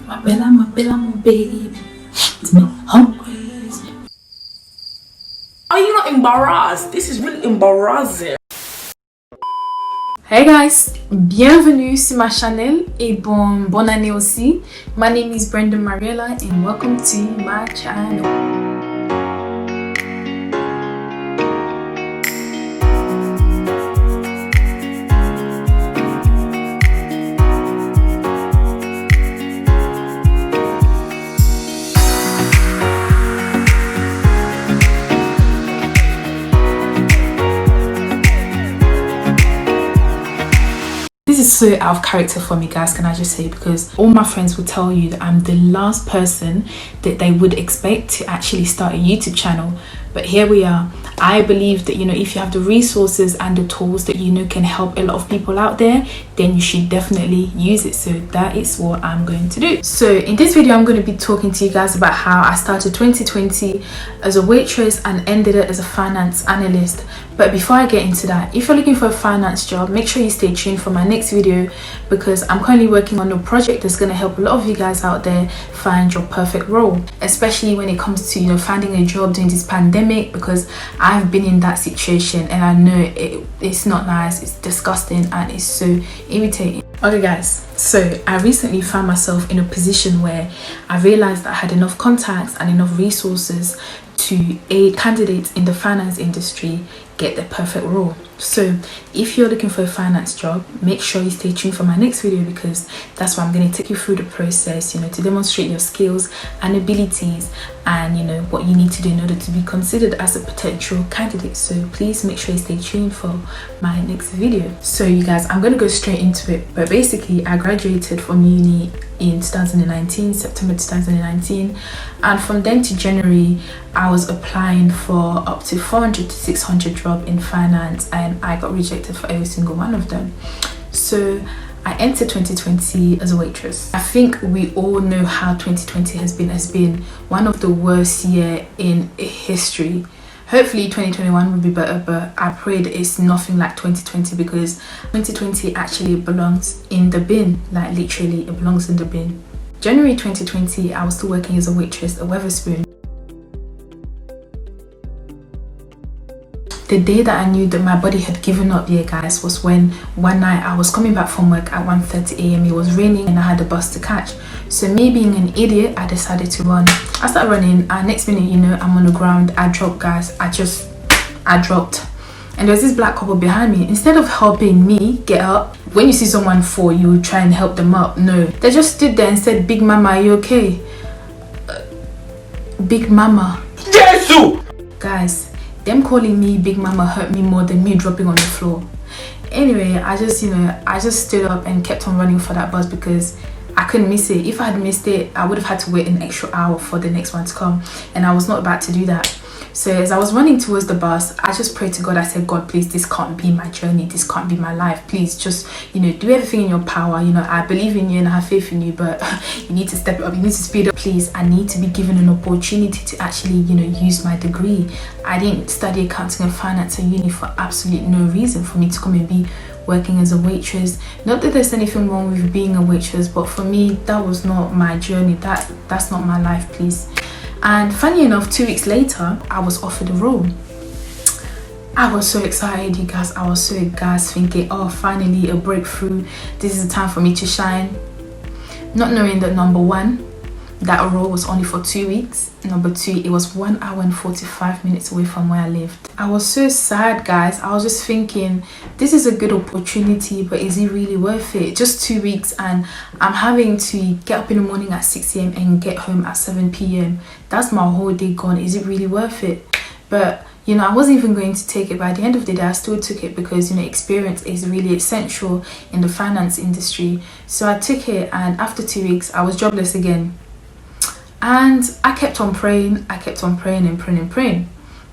my bella, my baby. It's me hungry. Are you not embarrassed? This is really embarrassing. Hey guys, bienvenue sur ma channel et bonne année aussi. My name is Brenda Mariella and welcome to my channel. This is so out of character for me, guys, can I just say, because all my friends will tell you that I'm the last person that they would expect to actually start a YouTube channel. But here we are. I believe that, if you have the resources and the tools that can help a lot of people out there, then you should definitely use it. So that is what I'm going to do. So in this video, I'm going to be talking to you guys about how I started 2020 as a waitress and ended it as a finance analyst. But before I get into that, if you're looking for a finance job, make sure you stay tuned for my next video, because I'm currently working on a project that's going to help a lot of you guys out there find your perfect role, especially when it comes to finding a job during this pandemic, because I've been in that situation and I know it's not nice, it's disgusting, and it's so irritating. Okay guys, so I recently found myself in a position where I realized that I had enough contacts and enough resources to aid candidates in the finance industry get their perfect role. So if you're looking for a finance job, make sure you stay tuned for my next video, because that's where I'm going to take you through the process, to demonstrate your skills and abilities, and what you need to do in order to be considered as a potential candidate. So please make sure you stay tuned for my next video. So you guys, I'm going to go straight into it. But basically, I graduated from uni in 2019, September 2019, and from then to January I was applying for up to 400 to 600 jobs in finance, and I got rejected for every single one of them. So I entered 2020 as a waitress. I think we all know how 2020 has been one of the worst year in history. Hopefully 2021 will be better, but I pray that it's nothing like 2020, because 2020 actually belongs in the bin. Like literally, it belongs in the bin. January 2020, I was still working as a waitress at Weatherspoon. The day that I knew that my body had given up, guys, was when one night I was coming back from work at 1:30 a.m. It was raining and I had a bus to catch. So me being an idiot, I decided to run. I started running, and next minute, I'm on the ground. I dropped, guys. I dropped. And there's this black couple behind me. Instead of helping me get up, when you see someone fall, you try and help them up. No, they just stood there and said, "Big Mama, are you okay?" Big Mama. Jesus! Guys, them calling me Big Mama hurt me more than me dropping on the floor. Anyway, I just stood up and kept on running for that bus, because I couldn't miss it. If I had missed it, I would have had to wait an extra hour for the next one to come, and I was not about to do that. So as I was running towards the bus, I just prayed to God. I said, "God, please, this can't be my journey. This can't be my life. Please just, do everything in your power. I believe in you and I have faith in you, but you need to step it up. You need to speed up. Please, I need to be given an opportunity to actually, use my degree." I didn't study accounting and finance at uni for absolutely no reason for me to come and be working as a waitress. Not that there's anything wrong with being a waitress, but for me, that was not my journey. That's not my life, please. And funny enough, 2 weeks later, I was offered a role. I was so excited, you guys. I was so gassed, thinking, oh, finally a breakthrough. This is the time for me to shine. Not knowing that, number one, that role was only for 2 weeks. Number two, it was 1 hour and 45 minutes away from where I lived. I was so sad, guys. I was just thinking, this is a good opportunity, but is it really worth it? Just 2 weeks, and I'm having to get up in the morning at 6 a.m. and get home at 7 p.m. That's my whole day gone. Is it really worth it? But I wasn't even going to take it. By the end of the day, I still took it, because experience is really essential in the finance industry. So I took it, and after 2 weeks, I was jobless again. And I kept on praying. I kept on praying and praying and praying.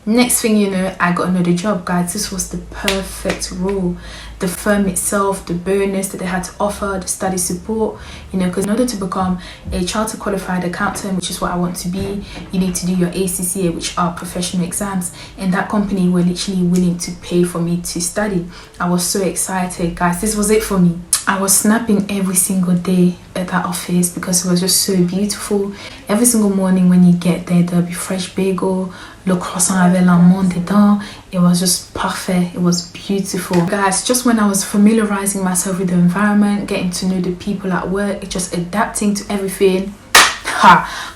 Next thing you know, I got another job, guys. This was the perfect role. The firm itself, the bonus that they had to offer, the study support, because in order to become a chartered qualified accountant, which is what I want to be, you need to do your ACCA, which are professional exams. And that company were literally willing to pay for me to study. I was so excited, guys. This was it for me. I was snapping every single day at that office because it was just so beautiful. Every single morning when you get there, there'll be fresh bagel, le croissant avec l'amande dedans. It was just parfait. It was beautiful. Guys, just when I was familiarizing myself with the environment, getting to know the people at work, just adapting to everything,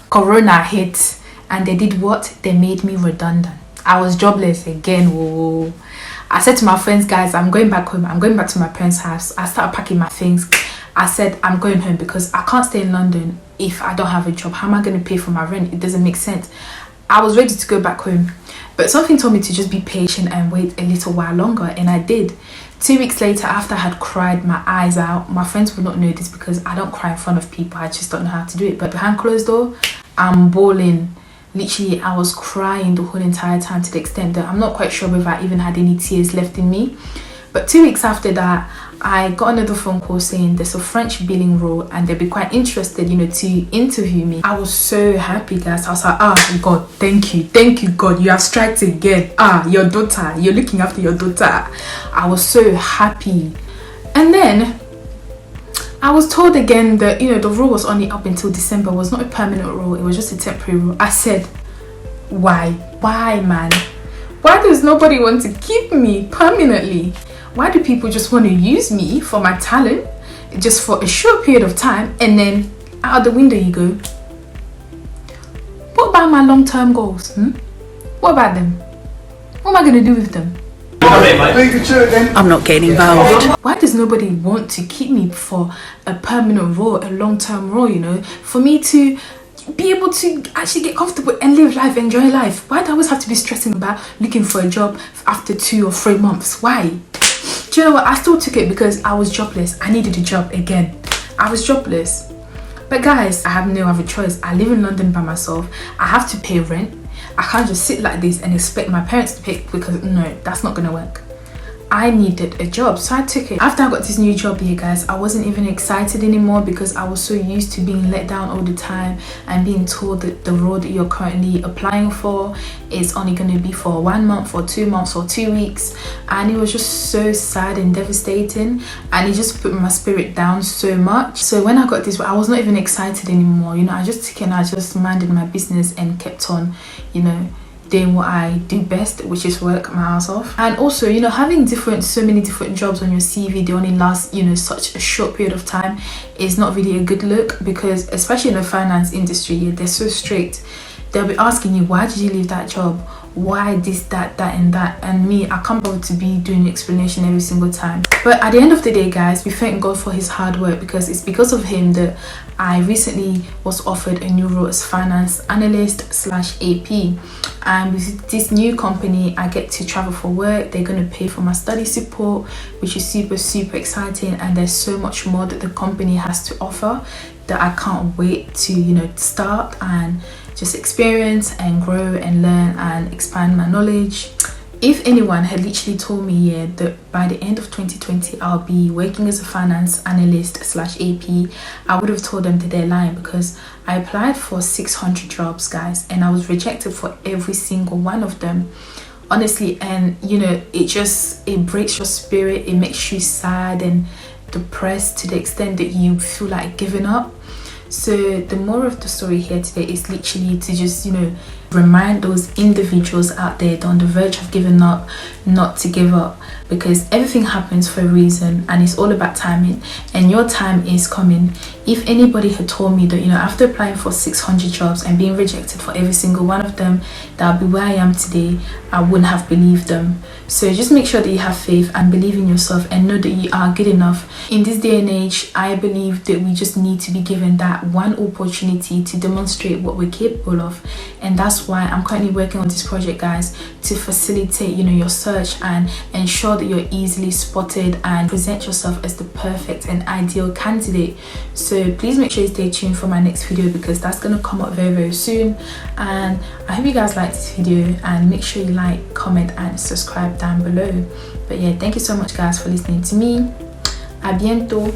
Corona hit. And they did what? They made me redundant. I was jobless again. Whoa. I said to my friends, guys, I'm going back home. I'm going back to my parents' house. I started packing my things. I said, I'm going home because I can't stay in London if I don't have a job. How am I going to pay for my rent? It doesn't make sense. I was ready to go back home. But something told me to just be patient and wait a little while longer. And I did. 2 weeks later, after I had cried my eyes out, my friends would not know this because I don't cry in front of people. I just don't know how to do it. But behind closed door, I'm bawling. Literally, I was crying the whole entire time, to the extent that I'm not quite sure if I even had any tears left in me. But 2 weeks after that, I got another phone call saying there's a French billing role and they'd be quite interested, to interview me. I was so happy, guys. I was like, God, thank you, God, you have striked again. Your daughter, you're looking after your daughter. I was so happy. And then I was told again that, the role was only up until December. It was not a permanent role. It was just a temporary role. I said, why? Why, man? Why does nobody want to keep me permanently? Why do people just want to use me for my talent just for a short period of time and then out the window you go? What about my long-term goals? What about them? What am I going to do with them? I'm not getting involved. Why does nobody want to keep me for a permanent role, a long-term role, for me to be able to actually get comfortable and live life, enjoy life? Why do I always have to be stressing about looking for a job after 2 or 3 months? Why? Do you know what? I still took it because I was jobless. I needed a job again. I was jobless. But guys, I have no other choice. I live in London by myself. I have to pay rent. I can't just sit like this and expect my parents to pay, because no, that's not gonna work. I needed a job, so I took it. After I got this new job here, guys, I wasn't even excited anymore because I was so used to being let down all the time and being told that the role that you're currently applying for is only going to be for 1 month or 2 months or 2 weeks, and it was just so sad and devastating, and it just put my spirit down so much. So when I got this, I was not even excited anymore. I just took it and I just minded my business and kept on, doing what I do best, which is work my ass off. And also, having so many different jobs on your CV, they only last, such a short period of time, is not really a good look, because especially in the finance industry, they're so strict. They'll be asking you, why did you leave that job? Why this, that, and that? And me, I can't bother to be doing an explanation every single time. But at the end of the day, guys, we thank God for his hard work, because it's because of him that I recently was offered a new role as Finance Analyst / AP. And with this new company, I get to travel for work. They're going to pay for my study support, which is super, super exciting. And there's so much more that the company has to offer that I can't wait to, start and just experience and grow and learn and expand my knowledge. If anyone had literally told me that by the end of 2020 I'll be working as a finance analyst / AP, I would have told them that they're lying, because I applied for 600 jobs, guys, and I was rejected for every single one of them, honestly. And it breaks your spirit. It makes you sad and depressed to the extent that you feel like giving up. So the moral of the story here today is literally to just remind those individuals out there that are on the verge of giving up, not to give up, because everything happens for a reason and it's all about timing, and your time is coming. If anybody had told me that after applying for 600 jobs and being rejected for every single one of them, that I'll be where I am today, I wouldn't have believed them. So just make sure that you have faith and believe in yourself and know that you are good enough. In this day and age, I believe that we just need to be given that one opportunity to demonstrate what we're capable of, and that's why I'm currently working on this project, guys, to facilitate your search and ensure that you're easily spotted and present yourself as the perfect and ideal candidate. So please make sure you stay tuned for my next video, because that's going to come up very, very soon. And I hope you guys liked this video, and make sure you like, comment and subscribe down below. But yeah, thank you so much, guys, for listening to me. À bientôt.